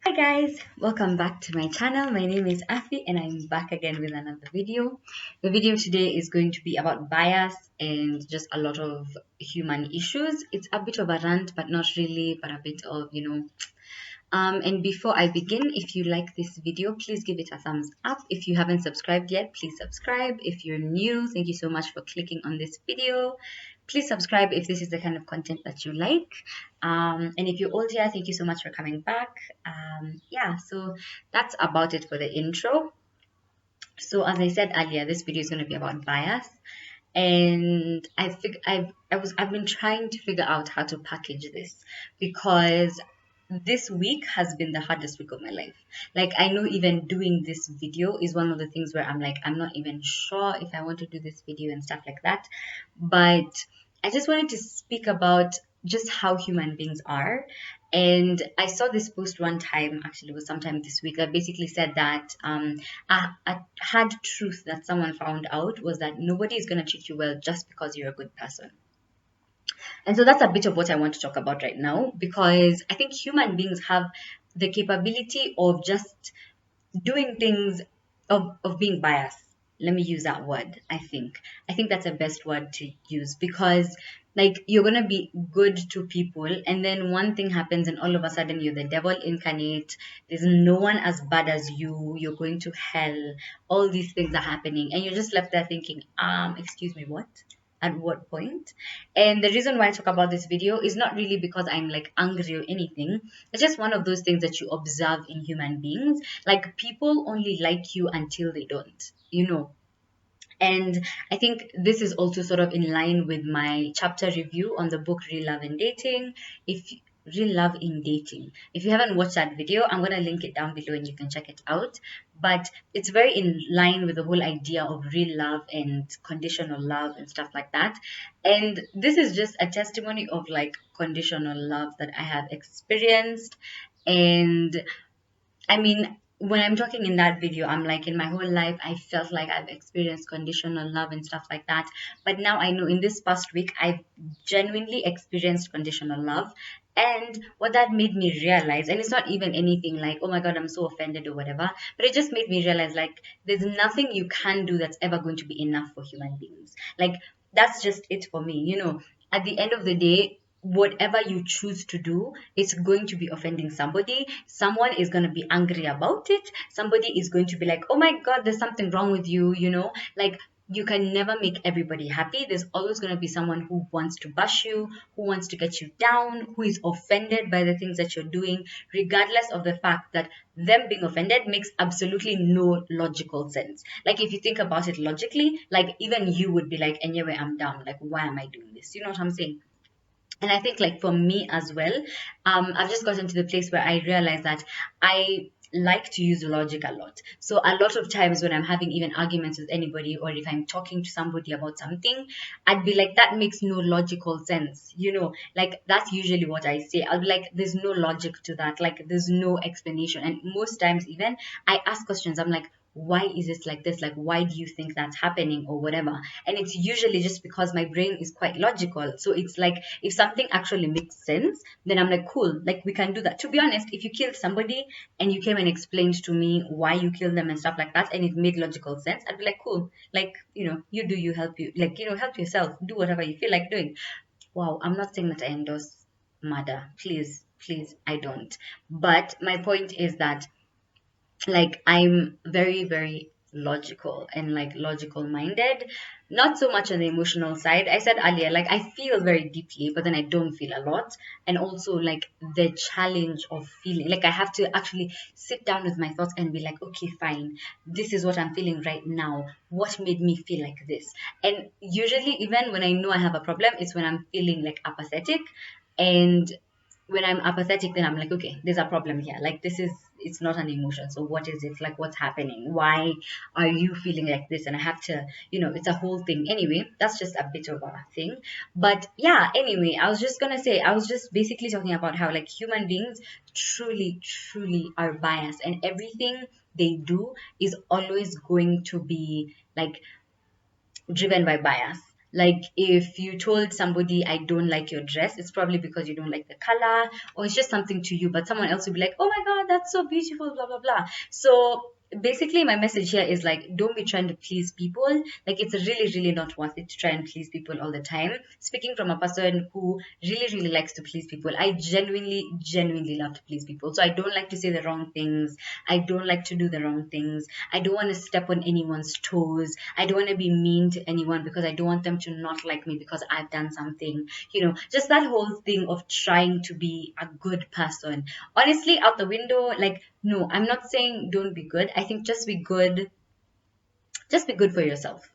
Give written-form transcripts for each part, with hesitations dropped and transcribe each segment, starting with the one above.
Hi guys, welcome back to my channel. My name is Afi and I'm back again with another video. The video today is going to be about bias and just a lot of human issues. It's a bit of a rant, but not really, but a bit of, and before I begin, if you like this video, please give it a thumbs up. If you haven't subscribed yet, please subscribe. If you're new, thank you so much for clicking on this video. Please subscribe if this is the kind of content that you like. And if you're old here, thank you so much for coming back. Yeah, so that's about it for the intro. So as I said earlier, this video is going to be about bias, and I've been trying to figure out how to package this because this week has been the hardest week of my life. Like, I know even doing this video is one of the things where I'm like, I'm not even sure if I want to do this video and stuff like that. But I just wanted to speak about just how human beings are. And I saw this post one time, actually, it was sometime this week, that basically said that a hard truth that someone found out was that nobody is going to treat you well just because you're a good person. And so that's a bit of what I want to talk about right now, because I think human beings have the capability of just doing things, of being biased. Let me use that word. I think that's the best word to use, because like, you're gonna be good to people and then one thing happens and all of a sudden you're the devil incarnate. There's no one as bad as you. You're going to hell. All these things are happening and you're just left there thinking, excuse me, what? At what point? And the reason why I talk about this video is not really because I'm like angry or anything. It's just one of those things that you observe in human beings. Like, people only like you until they don't. And I think this is also sort of in line with my chapter review on the book Real Love and Dating. Real Love in Dating. If you haven't watched that video, I'm going to link it down below and you can check it out. But it's very in line with the whole idea of real love and conditional love and stuff like that. And this is just a testimony of like conditional love that I have experienced. And I mean, when I'm talking in that video, I'm like, in my whole life, I felt like I've experienced conditional love and stuff like that. But now I know in this past week, I've genuinely experienced conditional love. And what that made me realize, and it's not even anything like, oh my God, I'm so offended or whatever, but it just made me realize like, there's nothing you can do that's ever going to be enough for human beings. Like, that's just it for me. At the end of the day, whatever you choose to do, it's going to be offending somebody. Someone is going to be angry about it. Somebody is going to be like, oh my God, there's something wrong with you. Like, you can never make everybody happy. There's always going to be someone who wants to bash you, who wants to get you down, who is offended by the things that you're doing, regardless of the fact that them being offended makes absolutely no logical sense. Like, if you think about it logically, like, even you would be like, anyway, I'm down. Like, why am I doing this? You know what I'm saying? And I think, like, for me as well, I've just gotten to the place where I realize that I like to use logic a lot. So a lot of times when I'm having even arguments with anybody, or if I'm talking to somebody about something, I'd be like, that makes no logical sense. Like, that's usually what I say. I'll be like, there's no logic to that. Like, there's no explanation. And most times even I ask questions. I'm like, why is it like this? Like, why do you think that's happening or whatever? And it's usually just because my brain is quite logical. So it's like, if something actually makes sense, then I'm like, cool, like, we can do that. To be honest, if you killed somebody and you came and explained to me why you killed them and stuff like that, and it made logical sense, I'd be like, cool, like, you help you, like, help yourself, do whatever you feel like doing. Wow, I'm not saying that I endorse murder. Please, I don't. But my point is that, like, I'm very, very logical and like logical minded, not so much on the emotional side. I said earlier, like, I feel very deeply, but then I don't feel a lot. And also, like, the challenge of feeling, like, I have to actually sit down with my thoughts and be like, okay, fine, this is what I'm feeling right now. What made me feel like this? And usually, even when I know I have a problem, it's when I'm feeling like apathetic. And when I'm apathetic, then I'm like, okay, there's a problem here. Like, it's not an emotion. So what is it? Like, what's happening? Why are you feeling like this? And I have to, it's a whole thing. Anyway, that's just a bit of a thing. But yeah, anyway, I was just basically talking about how, like, human beings truly, truly are biased, and everything they do is always going to be like driven by bias. Like, if you told somebody, I don't like your dress, it's probably because you don't like the color, or it's just something to you, but someone else will be like, oh my God, that's that's so beautiful, blah blah blah. So basically my message here is like, don't be trying to please people. Like, it's really not worth it to try and please people all the time. Speaking from a person who really likes to please people, I genuinely love to please people. So I don't like to say the wrong things, I don't like to do the wrong things, I don't want to step on anyone's toes, I don't want to be mean to anyone because I don't want them to not like me because I've done something, just that whole thing of trying to be a good person, honestly, out the window. Like, no, I'm not saying don't be good. I think just be good. Just be good for yourself.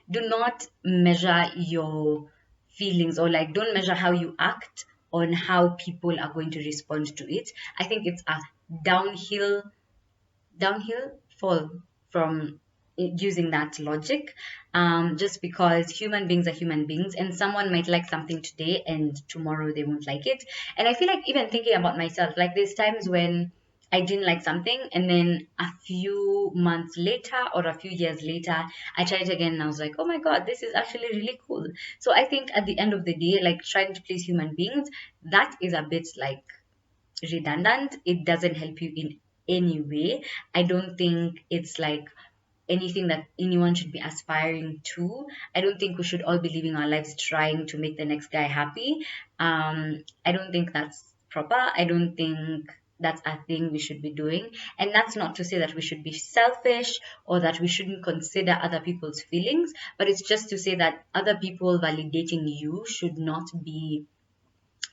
Do not measure your feelings, or like, don't measure how you act on how people are going to respond to it. I think it's a downhill fall from using that logic, just because human beings are human beings, and someone might like something today and tomorrow they won't like it. And I feel like, even thinking about myself, like, there's times when I didn't like something, and then a few months later or a few years later, I tried it again and I was like, oh my god, this is actually really cool. So I think at the end of the day, like, trying to please human beings, that is a bit like redundant. It doesn't help you in any way. I don't think it's like anything that anyone should be aspiring to. I don't think we should all be living our lives trying to make the next guy happy. I don't think that's proper. I don't think that's a thing we should be doing. And that's not to say that we should be selfish or that we shouldn't consider other people's feelings, but it's just to say that other people validating you should not be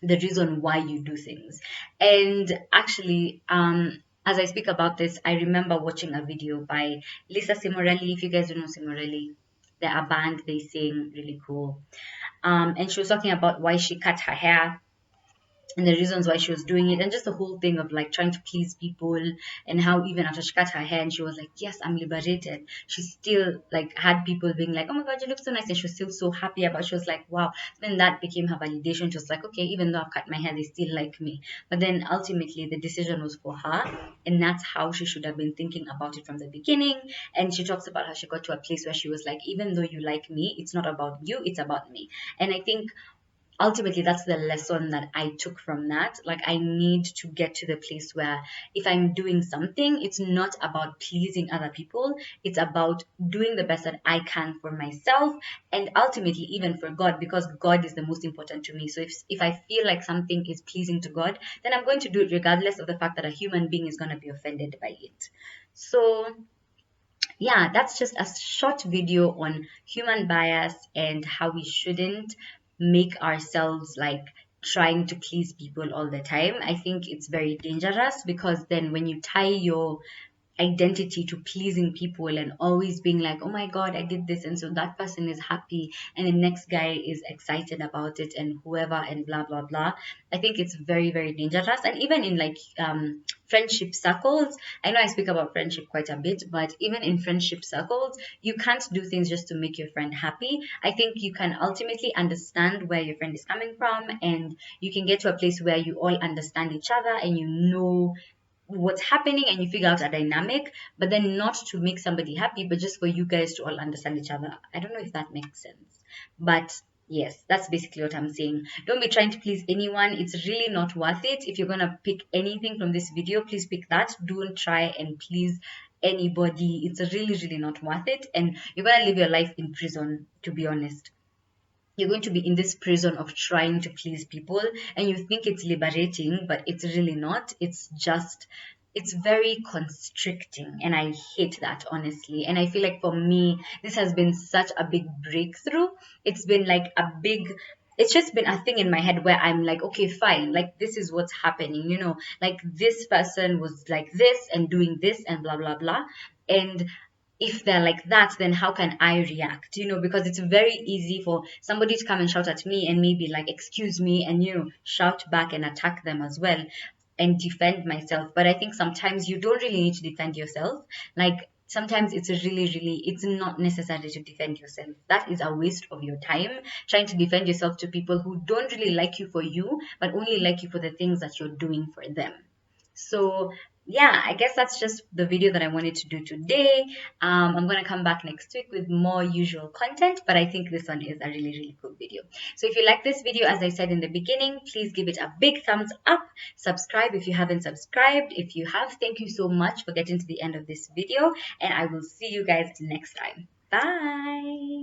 the reason why you do things. And actually, as I speak about this, I remember watching a video by Lisa Cimorelli. If you guys don't know Cimorelli, they're a band, they sing really cool. And she was talking about why she cut her hair and the reasons why she was doing it, and just the whole thing of like trying to please people, and how even after she cut her hair and she was like, yes, I'm liberated, she still like had people being like, oh my god, you look so nice, and she was still so happy about it. She was like, wow. Then that became her validation. She was like, okay, even though I've cut my hair, they still like me. But then ultimately the decision was for her, and that's how she should have been thinking about it from the beginning. And she talks about how she got to a place where she was like, even though you like me, it's not about you, it's about me. And I think ultimately that's the lesson that I took from that. Like, I need to get to the place where if I'm doing something, it's not about pleasing other people, it's about doing the best that I can for myself, and ultimately even for God, because God is the most important to me. So if I feel like something is pleasing to God, then I'm going to do it regardless of the fact that a human being is going to be offended by it. So yeah, that's just a short video on human bias and how we shouldn't make ourselves like trying to please people all the time. I think it's very dangerous, because then when you tie your identity to pleasing people and always being like, oh my god, I did this, and so that person is happy and the next guy is excited about it, and whoever, and blah blah blah, I think it's very dangerous. And even in like friendship circles, I know I speak about friendship quite a bit, but even in friendship circles, you can't do things just to make your friend happy. I think you can ultimately understand where your friend is coming from, and you can get to a place where you all understand each other and you know what's happening and you figure out a dynamic, but then not to make somebody happy, but just for you guys to all understand each other. I don't know if that makes sense, but yes, that's basically what I'm saying. Don't be trying to please anyone. It's really not worth it. If you're gonna pick anything from this video, please pick that. Don't try and please anybody. It's really not worth it, and you're gonna live your life in prison, to be honest. You're going to be in this prison of trying to please people, and you think it's liberating, but it's really not. It's just, it's very constricting, and I hate that, honestly. And I feel like for me, this has been such a big breakthrough. It's been like a big, it's just been a thing in my head where I'm like, okay, fine, like this is what's happening, like this person was like this and doing this and blah blah blah. And if they're like that, then how can I react? Because it's very easy for somebody to come and shout at me and maybe like, excuse me, and shout back and attack them as well and defend myself. But I think sometimes you don't really need to defend yourself. Like, sometimes it's it's not necessary to defend yourself. That is a waste of your time, trying to defend yourself to people who don't really like you for you, but only like you for the things that you're doing for them. So yeah, I guess that's just the video that I wanted to do today. I'm going to come back next week with more usual content, but I think this one is a really, really cool video. So if you like this video, as I said in the beginning, please give it a big thumbs up. Subscribe if you haven't subscribed. If you have, thank you so much for getting to the end of this video, and I will see you guys next time. Bye.